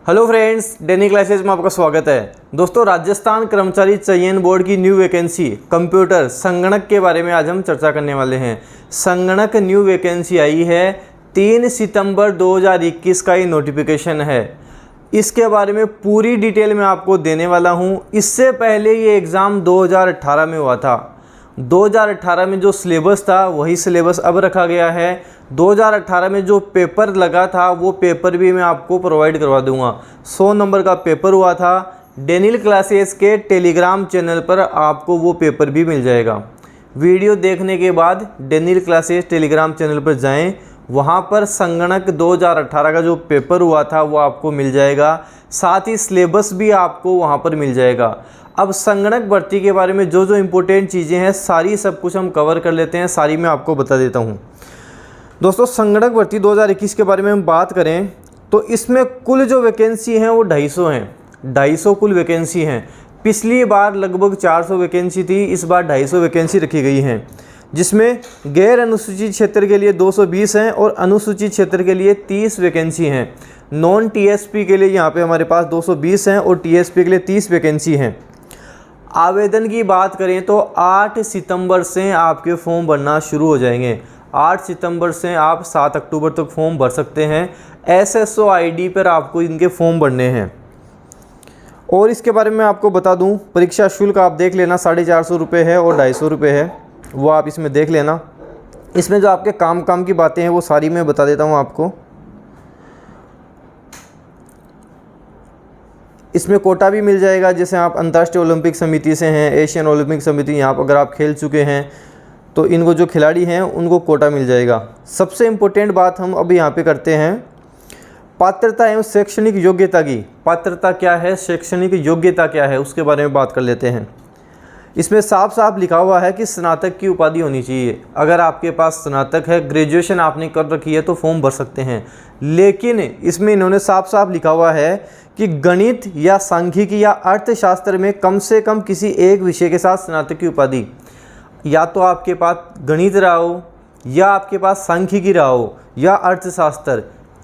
Hello friends, डेनी classes में आपका स्वागत है। दोस्तों, राजस्थान कर्मचारी चयन बोर्ड की न्यू वैकेंसी कंप्यूटर संगणक के बारे में आज हम चर्चा करने वाले हैं। संगणक न्यू वैकेंसी आई है 3 सितंबर 2021 का ये नोटिफिकेशन है। इसके बारे में पूरी डिटेल मैं आपको देने वाला हूँ। इससे पहले ये एग्ज़ाम 2018 में हुआ था। 2018 में जो सिलेबस था वही सिलेबस अब रखा गया है। 2018 में जो पेपर लगा था वो पेपर भी मैं आपको प्रोवाइड करवा दूंगा। 100 नंबर का पेपर हुआ था। डेनिल क्लासेस के टेलीग्राम चैनल पर आपको वो पेपर भी मिल जाएगा। वीडियो देखने के बाद डेनिल क्लासेस टेलीग्राम चैनल पर जाएं, वहाँ पर संगणक 2018 का जो पेपर हुआ था वो आपको मिल जाएगा। साथ ही सिलेबस भी आपको वहाँ पर मिल जाएगा। अब संगणक भर्ती के बारे में जो जो इम्पोर्टेंट चीज़ें हैं सारी सब कुछ हम कवर कर लेते हैं, सारी मैं आपको बता देता हूँ। दोस्तों, संगणक भर्ती 2021 के बारे में हम बात करें तो इसमें कुल जो वैकेंसी हैं वो 250 हैं। 250 कुल वैकेंसी हैं। पिछली बार लगभग 400 वैकेंसी थी, इस बार 250 वैकेंसी रखी गई हैं, जिसमें गैर अनुसूचित क्षेत्र के लिए 220 हैं और अनुसूचित क्षेत्र के लिए 30 वैकेंसी हैं। नॉन टीएसपी के लिए यहाँ पे हमारे पास 220 हैं और टीएसपी के लिए 30 वैकेंसी हैं। आवेदन की बात करें तो 8 सितंबर से आपके फॉर्म भरना शुरू हो जाएंगे। 8 सितंबर से आप 7 अक्टूबर तक फॉर्म भर सकते हैं। SSO ID पर आपको इनके फॉर्म भरने हैं। और इसके बारे में आपको बता दूं, परीक्षा शुल्क आप देख लेना 450 रुपये है और 250 रुपये है, वो आप इसमें देख लेना। इसमें जो आपके काम की बातें हैं वो सारी मैं बता देता हूं आपको। इसमें कोटा भी मिल जाएगा, जैसे आप अंतर्राष्ट्रीय ओलंपिक समिति से हैं, एशियन ओलंपिक समिति, यहाँ पर अगर आप खेल चुके हैं तो इनको जो खिलाड़ी हैं उनको कोटा मिल जाएगा। सबसे इम्पोर्टेंट बात हम अब यहाँ पे करते हैं पात्रता एवं शैक्षणिक योग्यता की। पात्रता क्या है, शैक्षणिक योग्यता क्या है, उसके बारे में बात कर लेते हैं। इसमें साफ साफ लिखा हुआ है कि स्नातक की उपाधि होनी चाहिए। अगर आपके पास स्नातक है, ग्रेजुएशन आपने कर रखी है तो फॉर्म भर सकते हैं। लेकिन इसमें इन्होंने साफ साफ लिखा हुआ है कि गणित या सांख्यिकी या अर्थशास्त्र में कम से कम किसी एक विषय के साथ स्नातक की उपाधि, या तो आपके पास गणित रहा हो या आपके पास सांख्यिकी रहा हो या अर्थशास्त्र,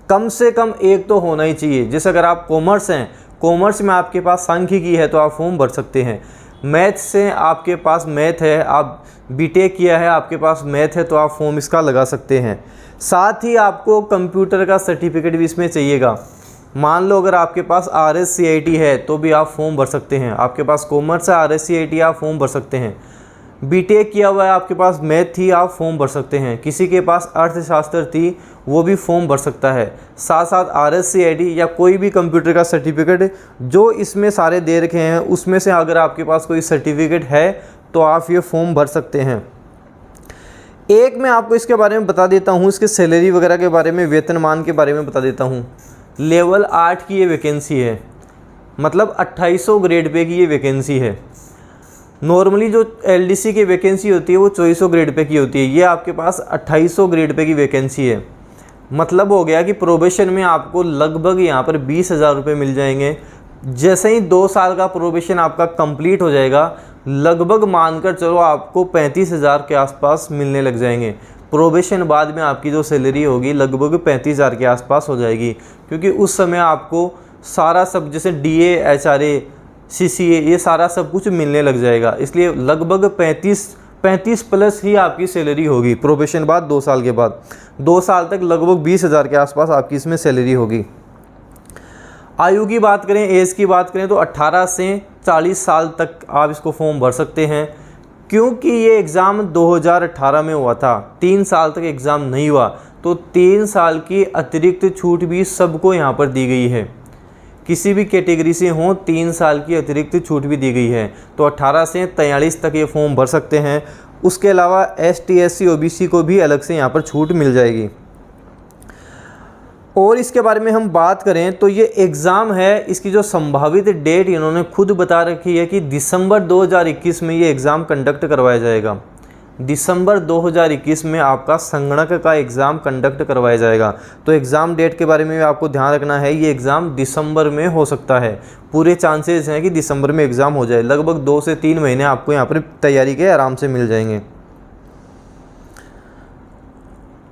कम से कम एक तो होना ही चाहिए। जैसे अगर आप कॉमर्स हैं, कॉमर्स में आपके पास सांख्यिकी है तो आप फॉर्म भर सकते हैं। मैथ से आपके पास मैथ है, आप बीटेक किया है, आपके पास मैथ है तो आप फॉर्म इसका लगा सकते हैं। साथ ही आपको कंप्यूटर का सर्टिफिकेट भी इसमें चाहिएगा। मान लो अगर आपके पास RSCIT है तो भी आप फॉर्म भर सकते हैं। आपके पास कॉमर्स है, RSCIT, आप फॉर्म भर सकते हैं। बीटेक किया हुआ है, आपके पास मैथ थी, आप फॉर्म भर सकते हैं। किसी के पास अर्थशास्त्र थी, वो भी फॉर्म भर सकता है। साथ साथ RSCIT या कोई भी कंप्यूटर का सर्टिफिकेट जो इसमें सारे दे रखे हैं, उसमें से अगर आपके पास कोई सर्टिफिकेट है तो आप ये फॉर्म भर सकते हैं। एक मैं आपको इसके बारे में बता देता हूँ, इसके सैलरी वगैरह के बारे में, वेतनमान के बारे में बता देता हूँ। लेवल 8 की ये वैकेंसी है, मतलब 2800 ग्रेड पे की ये वैकेंसी है। नॉर्मली जो LDC की वैकेंसी होती है वो 2400 ग्रेड पे की होती है। ये आपके पास 2800 ग्रेड पे की वैकेंसी है। मतलब हो गया कि प्रोबेशन में आपको लगभग यहाँ पर 20,000 रुपये मिल जाएंगे। जैसे ही 2 साल का प्रोबेशन आपका कंप्लीट हो जाएगा, लगभग मानकर चलो आपको 35,000 के आसपास मिलने लग जाएंगे। प्रोबेशन बाद में आपकी जो सैलरी होगी लगभग 35,000 के आसपास हो जाएगी, क्योंकि उस समय आपको सारा सब जैसे DA, HRA, CCA ये सारा सब कुछ मिलने लग जाएगा। इसलिए लगभग 35 प्लस ही आपकी सैलरी होगी प्रोबेशन बाद 2 साल के बाद। 2 साल तक लगभग 20,000 के आसपास आपकी इसमें सैलरी होगी। आयु की बात करें, एज की बात करें तो 18 से 40 साल तक आप इसको फॉर्म भर सकते हैं। क्योंकि ये एग्ज़ाम 2018 में हुआ था, 3 साल तक एग्ज़ाम नहीं हुआ, तो 3 साल की अतिरिक्त छूट भी सबको यहाँ पर दी गई है। किसी भी कैटेगरी से हों 3 साल की अतिरिक्त छूट भी दी गई है। तो 18 से 43 तक ये फॉर्म भर सकते हैं। उसके अलावा ST SC OBC को भी अलग से यहाँ पर छूट मिल जाएगी। और इसके बारे में हम बात करें तो ये एग्ज़ाम है, इसकी जो संभावित डेट इन्होंने खुद बता रखी है कि दिसंबर 2021 में ये एग्ज़ाम कंडक्ट करवाया जाएगा। दिसंबर 2021 में आपका संगणक का एग्ज़ाम कंडक्ट करवाया जाएगा। तो एग्ज़ाम डेट के बारे में आपको ध्यान रखना है, ये एग्ज़ाम दिसंबर में हो सकता है। पूरे चांसेस हैं कि दिसंबर में एग्ज़ाम हो जाए। लगभग 2 से 3 महीने आपको यहाँ पर तैयारी के आराम से मिल जाएंगे।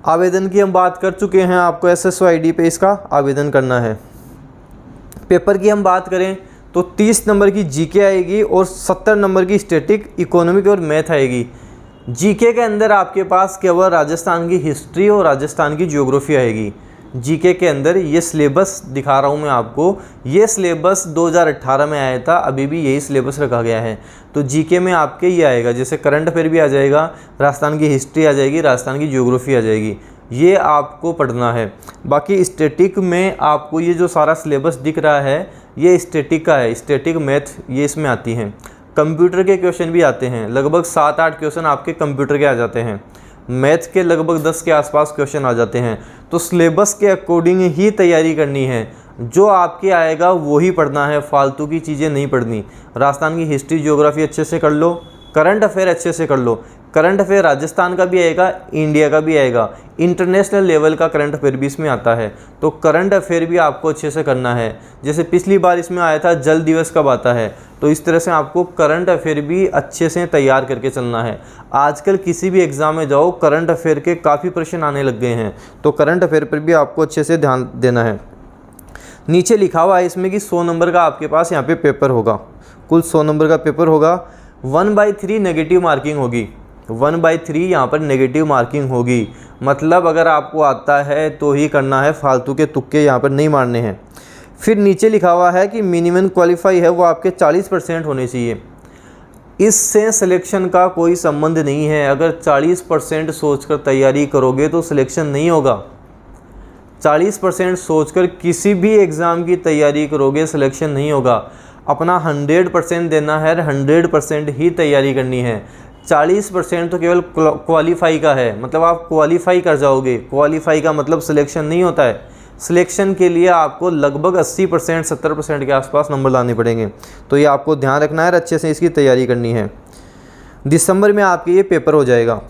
आवेदन की हम बात कर चुके हैं, आपको SSO ID पे इसका आवेदन करना है। पेपर की हम बात करें तो 30 नंबर की जीके आएगी और 70 नंबर की स्टैटिक, इकोनॉमिक और मैथ आएगी। जीके के अंदर आपके पास केवल राजस्थान की हिस्ट्री और राजस्थान की ज्योग्राफी आएगी। जीके के अंदर ये सिलेबस दिखा रहा हूँ मैं आपको, ये सिलेबस 2018 में आया था, अभी भी यही सिलेबस रखा गया है। तो जीके में आपके ये आएगा, जैसे करंट अफेयर भी आ जाएगा, राजस्थान की हिस्ट्री आ जाएगी, राजस्थान की ज्योग्राफी आ जाएगी, ये आपको पढ़ना है। बाकी स्टैटिक में आपको ये जो सारा सिलेबस दिख रहा है ये स्टैटिक का है, स्टैटिक मैथ ये इसमें आती हैं। कंप्यूटर के क्वेश्चन भी आते हैं, लगभग 7-8 क्वेश्चन आपके कंप्यूटर के आ जाते हैं। मैथ के लगभग 10 के आसपास क्वेश्चन आ जाते हैं। तो सिलेबस के अकॉर्डिंग ही तैयारी करनी है, जो आपके आएगा वो ही पढ़ना है, फालतू की चीज़ें नहीं पढ़नी। राजस्थान की हिस्ट्री ज्योग्राफी अच्छे से कर लो, करंट अफेयर अच्छे से कर लो। करंट अफेयर राजस्थान का भी आएगा, इंडिया का भी आएगा, इंटरनेशनल लेवल का करंट अफेयर भी इसमें आता है। तो करंट अफेयर भी आपको अच्छे से करना है। जैसे पिछली बार इसमें आया था जल दिवस कब आता है, तो इस तरह से आपको करंट अफेयर भी अच्छे से तैयार करके चलना है। आजकल किसी भी एग्ज़ाम में जाओ करंट अफेयर के काफ़ी प्रश्न आने लग गए हैं, तो करंट अफेयर पर भी आपको अच्छे से ध्यान देना है। नीचे लिखा हुआ है इसमें कि 100 नंबर का आपके पास यहाँ पे पेपर होगा, कुल 100 नंबर का पेपर होगा। 1/3 नेगेटिव मार्किंग होगी, 1/3 यहाँ पर नेगेटिव मार्किंग होगी। मतलब अगर आपको आता है तो ही करना है, फालतू के तुक्के यहाँ पर नहीं मारने हैं। फिर नीचे लिखा हुआ है कि मिनिमम क्वालिफाई है वो आपके 40% होने चाहिए। इससे सिलेक्शन का कोई संबंध नहीं है। अगर 40% सोचकर तैयारी करोगे तो सिलेक्शन नहीं होगा। 40% सोचकर किसी भी एग्ज़ाम की तैयारी करोगे सिलेक्शन नहीं होगा। अपना 100% देना है, 100% ही तैयारी करनी है। 40% तो केवल क्वालिफाई का है, मतलब आप क्वालिफाई कर जाओगे। क्वालिफाई का मतलब सिलेक्शन नहीं होता है। सिलेक्शन के लिए आपको लगभग 80% 70% के आसपास नंबर लाने पड़ेंगे। तो ये आपको ध्यान रखना है, अच्छे से इसकी तैयारी करनी है। दिसंबर में आपके ये पेपर हो जाएगा।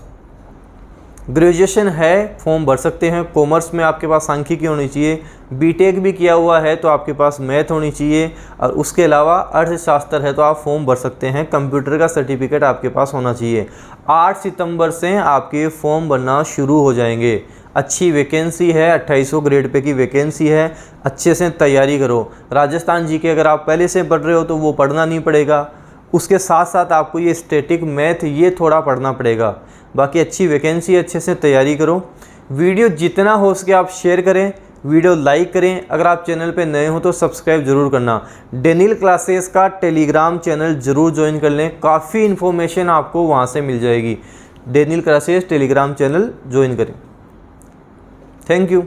ग्रेजुएशन है, फॉर्म भर सकते हैं। कॉमर्स में आपके पास सांख्यिकी होनी चाहिए, बीटेक भी किया हुआ है तो आपके पास मैथ होनी चाहिए, और उसके अलावा अर्थशास्त्र है तो आप फॉर्म भर सकते हैं। कंप्यूटर का सर्टिफिकेट आपके पास होना चाहिए। 8 सितंबर से आपके फॉर्म भरना शुरू हो जाएंगे। अच्छी वैकेंसी है, 2800 ग्रेड पे की वैकेंसी है, अच्छे से तैयारी करो। राजस्थान जीके अगर आप पहले से पढ़ रहे हो तो वो पढ़ना नहीं पड़ेगा, उसके साथ साथ आपको ये स्टैटिक मैथ ये थोड़ा पढ़ना पड़ेगा। बाकी अच्छी वैकेंसी, अच्छे से तैयारी करो। वीडियो जितना हो सके आप शेयर करें, वीडियो लाइक करें। अगर आप चैनल पे नए हो तो सब्सक्राइब जरूर करना। डेनियल क्लासेस का टेलीग्राम चैनल जरूर ज्वाइन कर लें, काफ़ी इन्फॉर्मेशन आपको वहाँ से मिल जाएगी। Daniel classes Telegram channel join करें। Thank you.